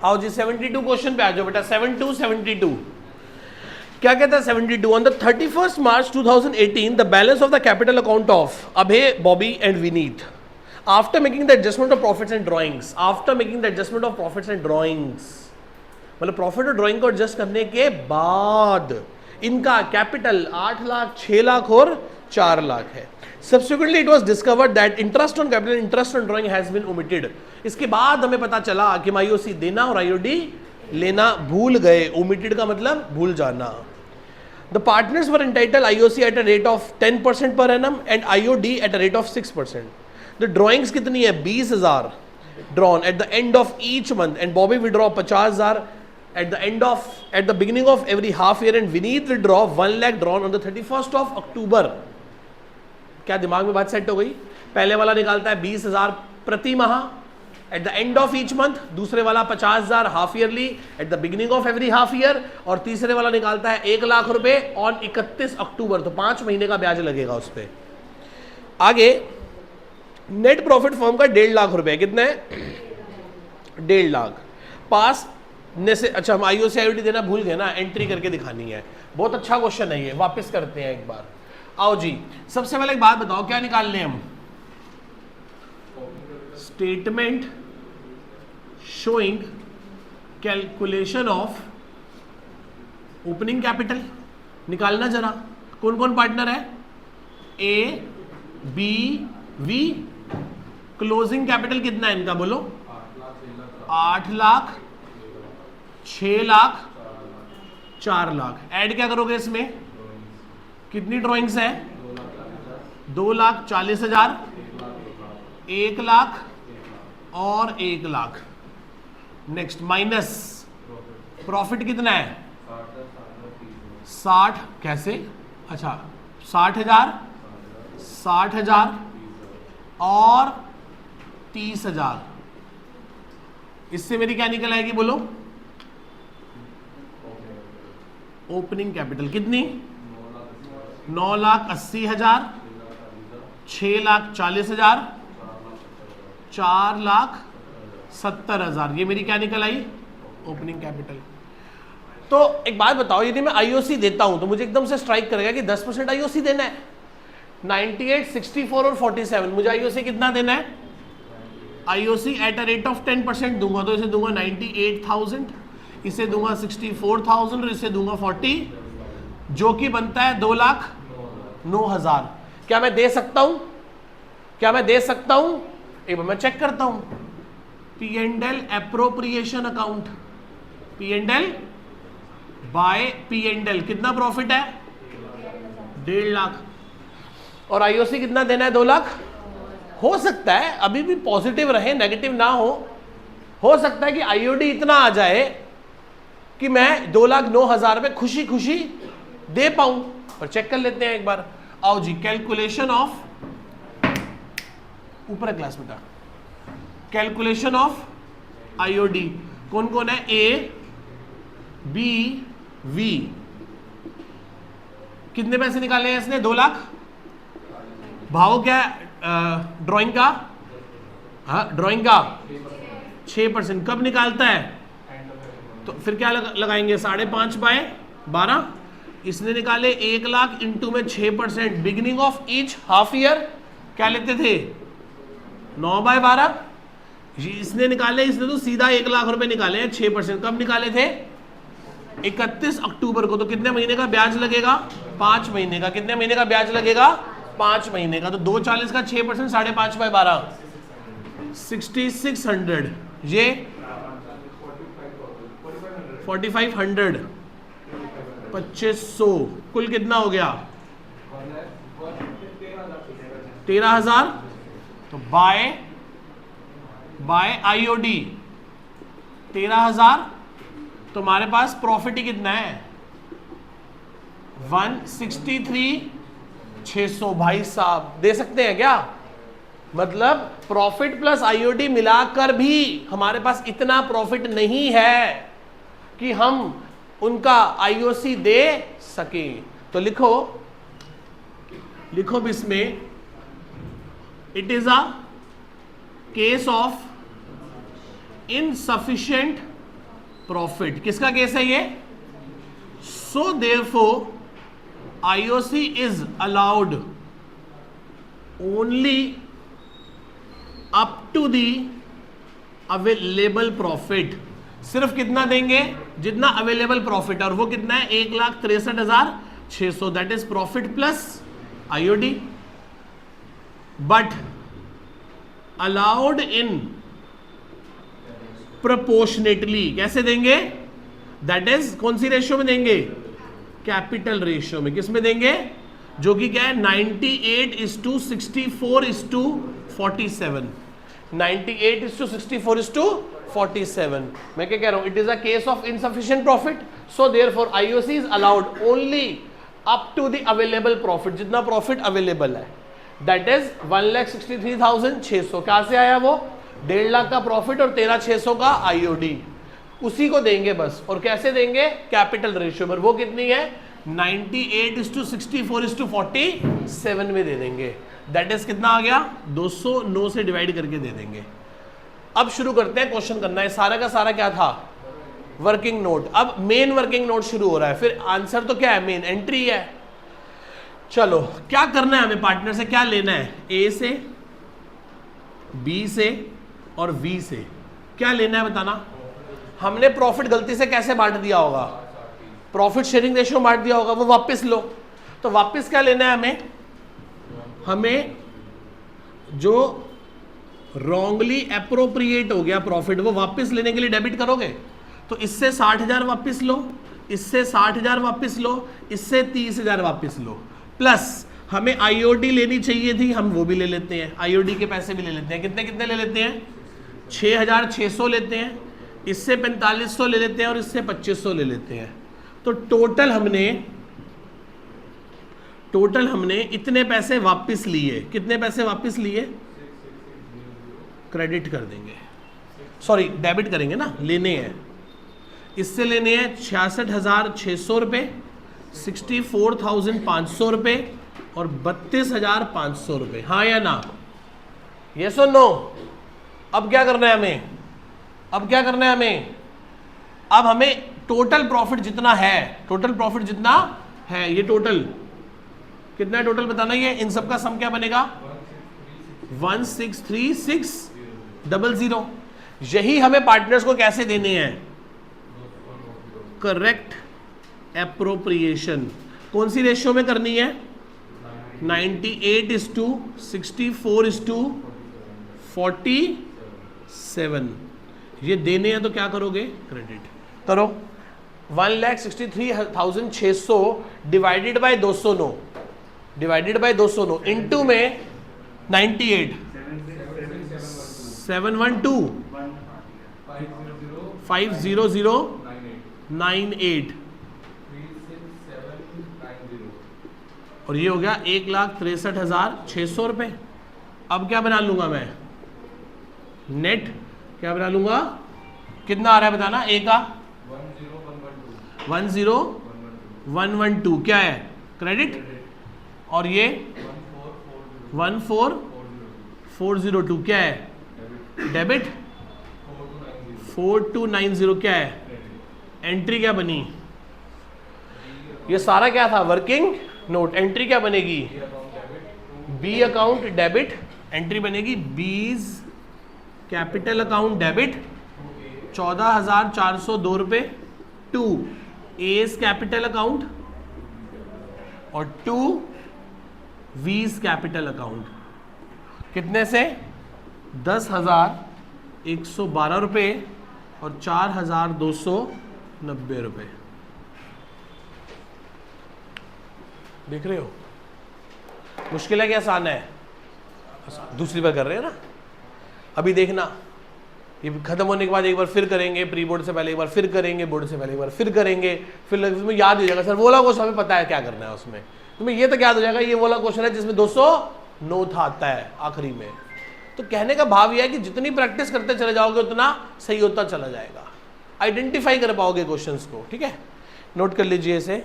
आओ जी 72 क्वेश्चन पे आ जाओ बेटा। 72 क्या कहता है 72? On the 31st March 2018 the balance of the capital account of Abhay, Bobby and Vineet after making the adjustment of profits and drawings, after making the adjustment of profits and drawings, मतलब profit और drawing को adjust करने के बाद इनका capital 8 lakh, 6 lakh और 4 लाख है। Subsequently, it was discovered that interest on capital and interest on drawing has been omitted. इसके बाद हमें पता चला कि हम IOC देना और IOD लेना भूल गए। omitted का मतलब भूल जाना। The partners were entitled IOC at a rate of 10% per annum and IOD at a rate of 6%. The drawings कितनी है? 20,000 drawn at the end of each month and Bobby withdraw 50,000 at the beginning of every half year and Vineet withdraw 1 lakh drawn on the 31st of October. क्या दिमाग में बात set हो गई? पहले वाला निकालता है 20,000 प्रति माह at the end of each month, दूसरे वाला 50,000 half yearly at the beginning of every half year, और तीसरे वाला निकालता है 1 लाख रुपए ऑन 31 अक्टूबर। तो 5 महीने का ब्याज लगेगा उस पर। आगे नेट प्रॉफिट फर्म का 1.5 लाख रुपए, कितना है? 1.5 लाख। पास ने से, अच्छा हम IOC IOD देना भूल गए ना, एंट्री करके दिखानी है। बहुत अच्छा क्वेश्चन है ये, वापस करते हैं एक बार। आओ जी, सबसे पहले एक बात बताओ, क्या निकालने हम? Statement showing calculation of opening capital निकालना जरा। कौन कौन पार्टनर है? A, B, V। Closing capital कितना है इनका बोलो? 8 लाख, 6 लाख, 4 लाख। ऐड क्या करोगे इसमें? कितनी ड्राइंग्स है? 2,40,000, 1 लाख और 1 लाख। नेक्स्ट माइनस प्रॉफिट कितना है? 60। कैसे? अच्छा 60,000, 60,000 और 30,000। इससे मेरी क्या निकल आएगी बोलो? ओपनिंग कैपिटल कितनी? 9,80,000, 6,40,000, 4,70,000। ये मेरी क्या निकल आई? Opening capital. तो एक बात बताओ, यदि मैं IOC देता हूं तो मुझे एकदम से स्ट्राइक करेगा कि 10% IOC देना है। 98, 64 और 47, मुझे IOC कितना देना है? IOC at a rate of 10% दूंगा, तो इसे दूंगा 98,000, इसे दूंगा 64,000 और इसे दूंगा 40, जो कि बनता है 2,09,000। क्या मैं दे सकता हूं? क्या मैं दे सकता हूं? एक बार मैं चेक करता हूं। P&L appropriation account, P&L bye P&L कितना प्रॉफिट है? 1.5 लाख। और IOC कितना देना है? 2 लाख। हो सकता है अभी भी पॉजिटिव रहे, नेगेटिव ना हो सकता है कि IOD इतना आ जाए कि मैं 2,09,000 रुपए खुशी खुशी दे पाऊं, पर चेक कर लेते हैं एक बार। आओ जी, कैलकुलेशन ऑफ, ऊपर क्लास बेटा, कैलकुलेशन ऑफ IOD कौन कौन है? A, B, V। कितने पैसे निकाले हैं इसने? 2 लाख। भाव क्या है ड्राइंग का? हाँ ड्राइंग का 6%। कब निकालता है? तो फिर क्या लगाएंगे? 5.5 बाय 12। इसने निकाले 1 लाख इंटू में 6%। Beginning of each half year क्या लेते थे? 9 बाय 12। इसने निकाले, इसने तो सीधा 1 लाख रुपए निकाले हैं 6%। कब निकाले थे? 31 अक्टूबर को। तो कितने महीने का ब्याज लगेगा? 5 महीने का। कितने महीने का ब्याज लगेगा? 5 महीने का। तो 2,40 का 6%, 5.5 बाय 12, 6,600। ये 4,500, 2,500। कुल कितना हो गया? 13,000। तो बाय IOD 13,000। तो हमारे पास प्रॉफिट ही कितना है? 163,600। भाई साहब दे सकते हैं क्या? मतलब प्रॉफिट प्लस IOD मिलाकर भी हमारे पास इतना प्रॉफिट नहीं है कि हम उनका IOC दे सके। तो लिखो भी इसमें, it is a case of insufficient profit. किसका केस है ये? So therefore IOC is allowed only up to the available profit. सिर्फ कितना देंगे? जितना अवेलेबल प्रॉफिट, और वो कितना है? 1,63,600, that is profit plus IOD, but allowed in proportionately. कैसे देंगे? दैट इज कौन सी रेशियो में देंगे? कैपिटल रेशियो में। किस में देंगे? जो कि क्या है? 98:64:47। 98:64:47। मैं क्या कह रहा हूं? It is a case of insufficient profit, so therefore IOC is allowed only up to the available profit, जितना प्रॉफिट अवेलेबल है, दैट इज 1,63,600। कहां से आया वो? 1.5 लाख का प्रॉफिट और 13,600 का आईओडी, उसी को देंगे बस। और कैसे देंगे? कैपिटल रेशियो पर। वो कितनी है? 98:64:47 में दे देंगे। दैट इज कितना आ गया? 209 से डिवाइड करके दे देंगे। अब शुरू करते हैं क्वेश्चन करना है। सारा का सारा क्या था? Working note. अब मेन वर्किंग नोट शुरू हो रहा है, फिर आंसर तो क्या है? मेन एंट्री है। चलो क्या करना है हमें? पार्टनर से क्या लेना है? ए से, बी से और वी से क्या लेना है बताना। हमने प्रॉफिट गलती से कैसे बांट दिया होगा? प्रॉफिट शेयरिंग रेशियो बांट दिया होगा, वो वापस लो। तो वापस क्या लेना है हमें? हमें जो रॉन्गली अप्रोप्रिएट हो गया प्रॉफिट, वो वापस लेने के लिए डेबिट करोगे। तो इससे 60,000 वापस लो, इससे 60,000 वापस लो, इससे 30,000 वापस लो, प्लस हमें आईओडी लेनी चाहिए थी, हम वो भी ले लेते हैं। आईओडी के पैसे भी ले लेते हैं। कितने कितने ले लेते हैं? 6,600 लेते हैं, इससे 4500 ले लेते हैं और इससे 2500 ले लेते हैं। तो टोटल हमने इतने पैसे वापस लिए। कितने पैसे वापस लिए? क्रेडिट कर देंगे, सॉरी डेबिट करेंगे ना, लेने हैं। इससे लेने हैं 66,600 रुपये, 64,500 रुपये और 32,500 रुपये। हाँ या ना? यस और नो? अब क्या करना है हमें? अब हमें टोटल प्रॉफिट जितना है, ये टोटल कितना है? टोटल बताना ही है। इन सब का सम क्या बनेगा? 1,63,600। यही हमें पार्टनर्स को कैसे देने हैं? Correct appropriation. कौन सी रेशियो में करनी है? 98:64:47। ये देने हैं तो क्या करोगे? क्रेडिट करो। 1,63,600 डिवाइडेड बाय 209 इनटू में 98 712 50098 और ये हो गया 1,63,600 रुपये। अब क्या बना लूंगा मैं? नेट क्या बना लूंगा? कितना आ रहा है बताना। ए का 10112 क्या है? क्रेडिट। और ये 14402 क्या है? डेबिट। 4290 क्या है? एंट्री क्या बनी? ये सारा क्या था? Working note. एंट्री क्या बनेगी? B account debit. एंट्री बनेगी बीज कैपिटल अकाउंट डेबिट 14,402 रुपये टू एज कैपिटल अकाउंट और टू वीज कैपिटल अकाउंट। कितने से? 10,112 रुपये और 4,290 रुपये। देख रहे हो? मुश्किल है कि आसान है? दूसरी बार कर रहे हैं ना। अभी देखना, ये खत्म होने के बाद एक बार फिर करेंगे, प्री बोर्ड से पहले एक बार फिर करेंगे, बोर्ड से पहले एक बार फिर करेंगे, फिर उसमें याद हो जाएगा सर वो वाला क्वेश्चन हमें पता है क्या करना है उसमें। तुम्हें ये तक याद हो जाएगा ये वाला क्वेश्चन है जिसमें 209 था आता है आखिरी में। तो कहने का भाव यह है कि जितनी प्रैक्टिस करते चले जाओगे उतना सही होता चला जाएगा, आइडेंटिफाई कर पाओगे क्वेश्चंस को। ठीक है, नोट कर लीजिए इसे।